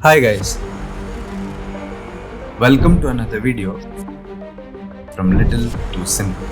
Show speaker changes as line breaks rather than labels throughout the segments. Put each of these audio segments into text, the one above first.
Hi guys, welcome to another video from little to simple.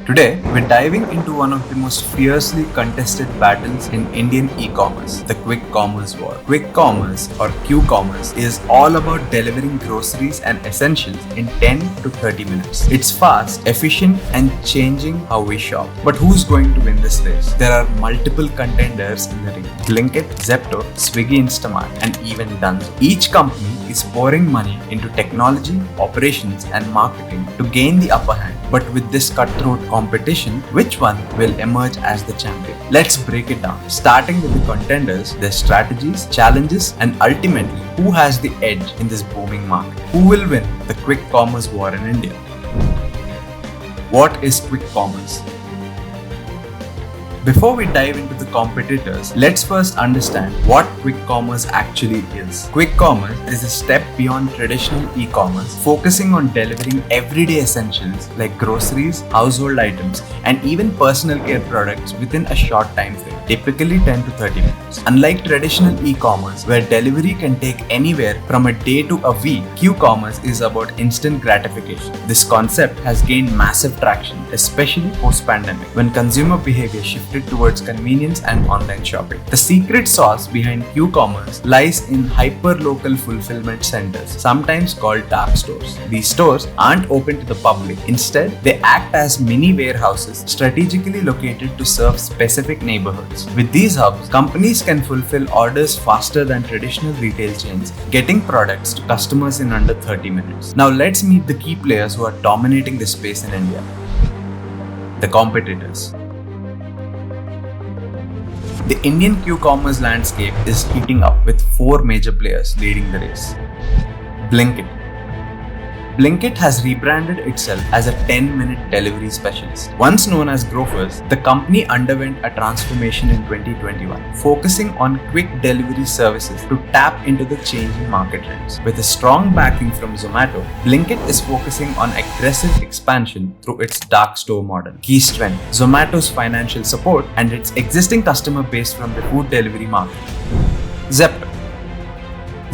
Today, we're diving into one of the most fiercely contested battles in Indian e-commerce, the quick commerce war. Quick commerce or Q-commerce is all about delivering groceries and essentials in 10 to 30 minutes. It's fast, efficient, and changing how we shop. But who's going to win this race? There are multiple contenders in the ring. Blinkit, Zepto, Swiggy Instamart, and even Dunzo. Each company is pouring money into technology, operations, and marketing to gain the upper hand. But with this cutthroat competition, which one will emerge as the champion? Let's break it down. Starting with the contenders, their strategies, challenges, and ultimately, who has the edge in this booming market? Who will win the quick commerce war in India? What is quick commerce? Before we dive into the competitors, let's first understand what quick commerce actually is. Quick commerce is a step beyond traditional e-commerce, focusing on delivering everyday essentials like groceries, household items, and even personal care products within a short time frame, typically 10 to 30 minutes. Unlike traditional e-commerce, where delivery can take anywhere from a day to a week, Q-commerce is about instant gratification. This concept has gained massive traction, especially post-pandemic, when consumer behavior shifted towards convenience and online shopping. The secret sauce behind Q-commerce lies in hyper-local fulfillment centers, sometimes called dark stores. These stores aren't open to the public. Instead, they act as mini warehouses strategically located to serve specific neighborhoods. With these hubs, companies can fulfill orders faster than traditional retail chains, getting products to customers in under 30 minutes. Now let's meet the key players who are dominating this space in India. The competitors. The Indian Q-commerce landscape is heating up with 4 major players leading the race. Blinkit. Blinkit has rebranded itself as a 10-minute delivery specialist. Once known as Grofers, the company underwent a transformation in 2021, focusing on quick delivery services to tap into the changing market trends. With a strong backing from Zomato, Blinkit is focusing on aggressive expansion through its dark store model. Key strength: Zomato's financial support and its existing customer base from the food delivery market. Zepto.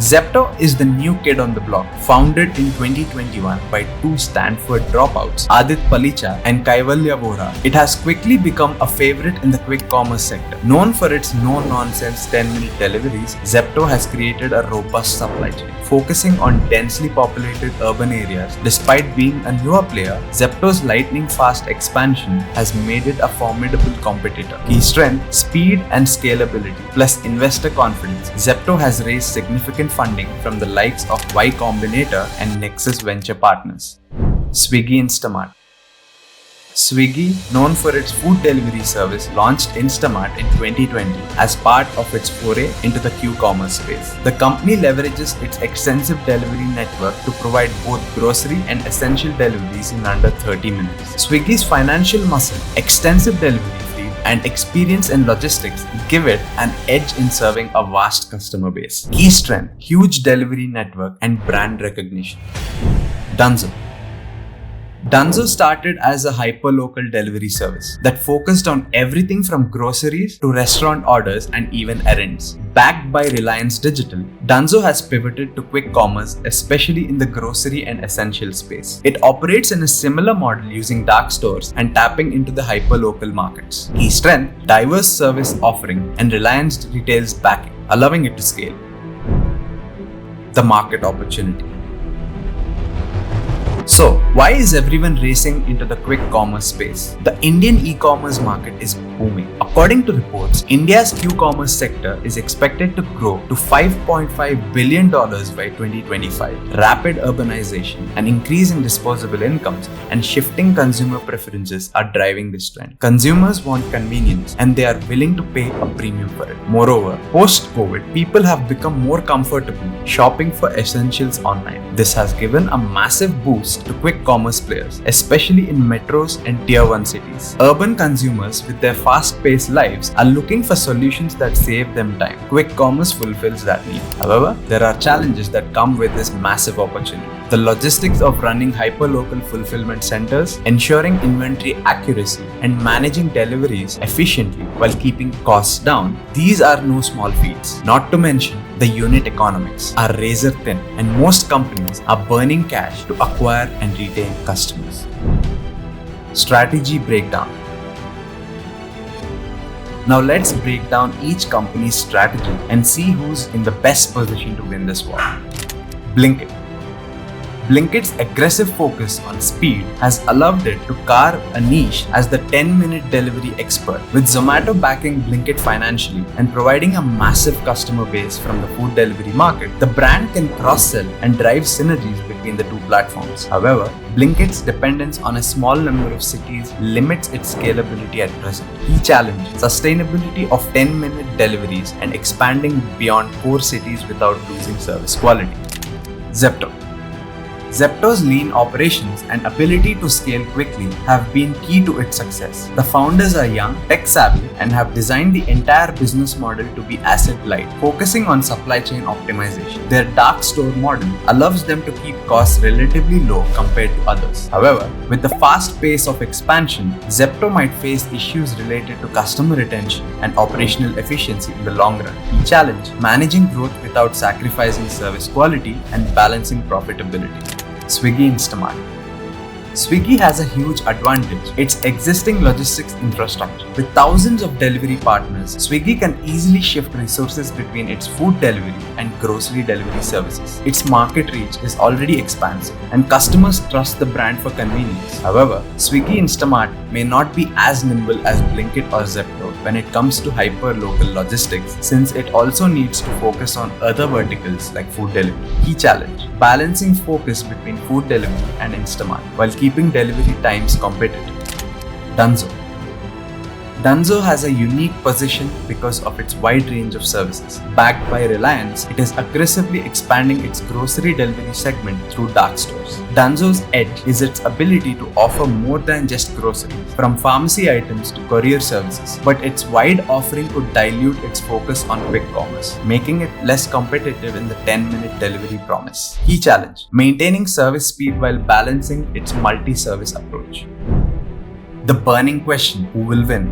Zepto is the new kid on the block, founded in 2021 by 2 Stanford dropouts, Adit Palicha and Kaivalya Vora. It has quickly become a favorite in the quick commerce sector. Known for its no-nonsense 10-minute deliveries, Zepto has created a robust supply chain, focusing on densely populated urban areas. Despite being a newer player, Zepto's lightning-fast expansion has made it a formidable competitor. Key strength: speed and scalability, plus investor confidence. Zepto has raised significant funding from the likes of Y Combinator and Nexus Venture Partners. Swiggy Instamart. Swiggy, known for its food delivery service, launched Instamart in 2020 as part of its foray into the Q-commerce space. The company leverages its extensive delivery network to provide both grocery and essential deliveries in under 30 minutes. Swiggy's financial muscle, extensive delivery and experience in logistics give it an edge in serving a vast customer base. Key strength: huge delivery network and brand recognition. Dunzo. Dunzo started as a hyper-local delivery service that focused on everything from groceries to restaurant orders and even errands. Backed by Reliance Digital, Dunzo has pivoted to quick commerce, especially in the grocery and essential space. It operates in a similar model using dark stores and tapping into the hyper-local markets. Key strength: diverse service offering and Reliance Retail's backing, allowing it to scale. The market opportunity. So, why is everyone racing into the quick commerce space? The Indian e-commerce market is booming. According to reports, India's Q-commerce sector is expected to grow to $5.5 billion by 2025. Rapid urbanization, an increase in disposable incomes, and shifting consumer preferences are driving this trend. Consumers want convenience, and they are willing to pay a premium for it. Moreover, post-COVID, people have become more comfortable shopping for essentials online. This has given a massive boost to quick commerce players, especially in metros and tier 1 cities. Urban consumers, with their fast-paced lives are looking for solutions that save them time. Quick commerce fulfills that need. However, there are challenges that come with this massive opportunity. The logistics of running hyperlocal fulfillment centers, ensuring inventory accuracy, and managing deliveries efficiently while keeping costs down, these are no small feats. Not to mention, the unit economics are razor thin, and most companies are burning cash to acquire and retain customers. Strategy breakdown. Now let's break down each company's strategy and see who's in the best position to win this war. Blinkit. Blinkit's aggressive focus on speed has allowed it to carve a niche as the 10-minute delivery expert, with Zomato backing Blinkit financially and providing a massive customer base from the food delivery market. The brand can cross-sell and drive synergies between the two platforms. However, Blinkit's dependence on a small number of cities limits its scalability at present. Key challenge: sustainability of 10-minute deliveries and expanding beyond core cities without losing service quality. Zepto. Zepto's lean operations and ability to scale quickly have been key to its success. The founders are young, tech-savvy, and have designed the entire business model to be asset-light, focusing on supply chain optimization. Their dark store model allows them to keep costs relatively low compared to others. However, with the fast pace of expansion, Zepto might face issues related to customer retention and operational efficiency in the long run. Key challenge: managing growth without sacrificing service quality and balancing profitability. Swiggy Instamart. Swiggy has a huge advantage: its existing logistics infrastructure. With thousands of delivery partners, Swiggy can easily shift resources between its food delivery and grocery delivery services. Its market reach is already expansive, and customers trust the brand for convenience. However, Swiggy Instamart may not be as nimble as Blinkit or Zepto when it comes to hyper-local logistics, since it also needs to focus on other verticals like food delivery. Key challenge: balancing focus between food delivery and Instamart while keeping delivery times competitive. Dunzo. Dunzo has a unique position because of its wide range of services. Backed by Reliance, it is aggressively expanding its grocery delivery segment through dark stores. Dunzo's edge is its ability to offer more than just groceries, from pharmacy items to courier services, but its wide offering could dilute its focus on quick commerce, making it less competitive in the 10-minute delivery promise. Key challenge: maintaining service speed while balancing its multi-service approach. The burning question: who will win?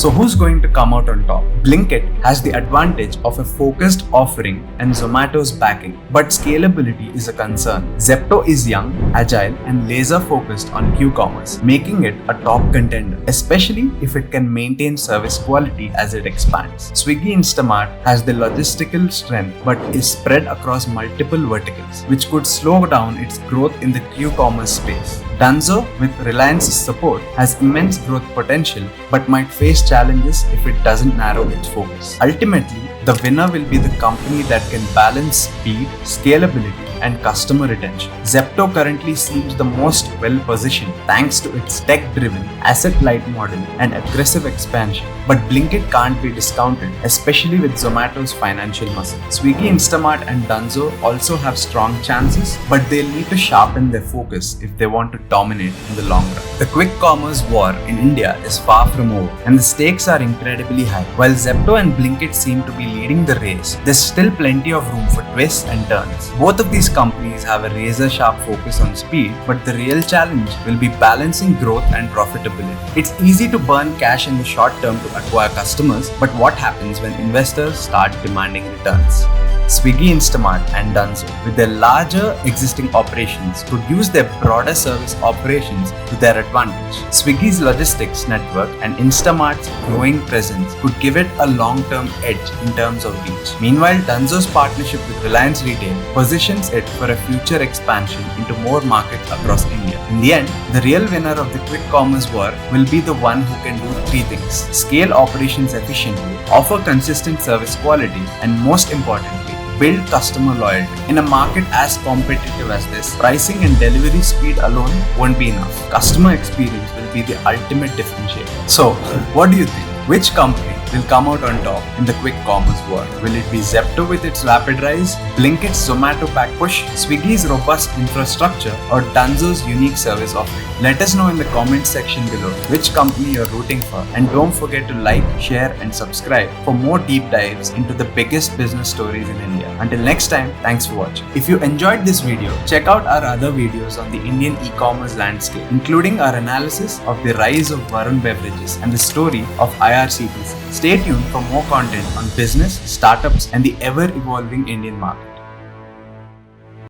So who's going to come out on top? Blinkit has the advantage of a focused offering and Zomato's backing, but scalability is a concern. Zepto is young, agile, and laser-focused on Q-commerce, making it a top contender, especially if it can maintain service quality as it expands. Swiggy Instamart has the logistical strength but is spread across multiple verticals, which could slow down its growth in the Q-commerce space. Dunzo, with Reliance's support, has immense growth potential but might face challenges if it doesn't narrow its focus. Ultimately, the winner will be the company that can balance speed, scalability, and customer retention. Zepto currently seems the most well-positioned thanks to its tech-driven, asset-light model and aggressive expansion. But Blinkit can't be discounted, especially with Zomato's financial muscle. Swiggy Instamart and Dunzo also have strong chances, but they'll need to sharpen their focus if they want to dominate in the long run. The quick commerce war in India is far from over, and the stakes are incredibly high. While Zepto and Blinkit seem to be leading the race, there's still plenty of room for twists and turns. Both of these companies have a razor-sharp focus on speed, but the real challenge will be balancing growth and profitability. It's easy to burn cash in the short term to acquire customers, but what happens when investors start demanding returns? Swiggy Instamart and Dunzo, with their larger existing operations, could use their broader service operations to their advantage. Swiggy's logistics network and Instamart's growing presence could give it a long-term edge in terms of reach. Meanwhile, Dunzo's partnership with Reliance Retail positions it for a future expansion into more markets across India. In the end, the real winner of the quick commerce war will be the one who can do three things: scale operations efficiently, offer consistent service quality, and most importantly, build customer loyalty. In a market as competitive as this, pricing and delivery speed alone won't be enough. Customer experience will be the ultimate differentiator. So, what do you think? Which company will come out on top in the quick commerce world? Will it be Zepto with its rapid rise, Blinkit's Zomato pack push, Swiggy's robust infrastructure, or Dunzo's unique service offering? Let us know in the comments section below which company you're rooting for, and don't forget to like, share and subscribe for more deep dives into the biggest business stories in India. Until next time, thanks for watching. If you enjoyed this video, check out our other videos on the Indian e-commerce landscape, including our analysis of the rise of Varun Beverages and the story of IRCTC. Stay tuned for more content on business, startups and the ever-evolving Indian market.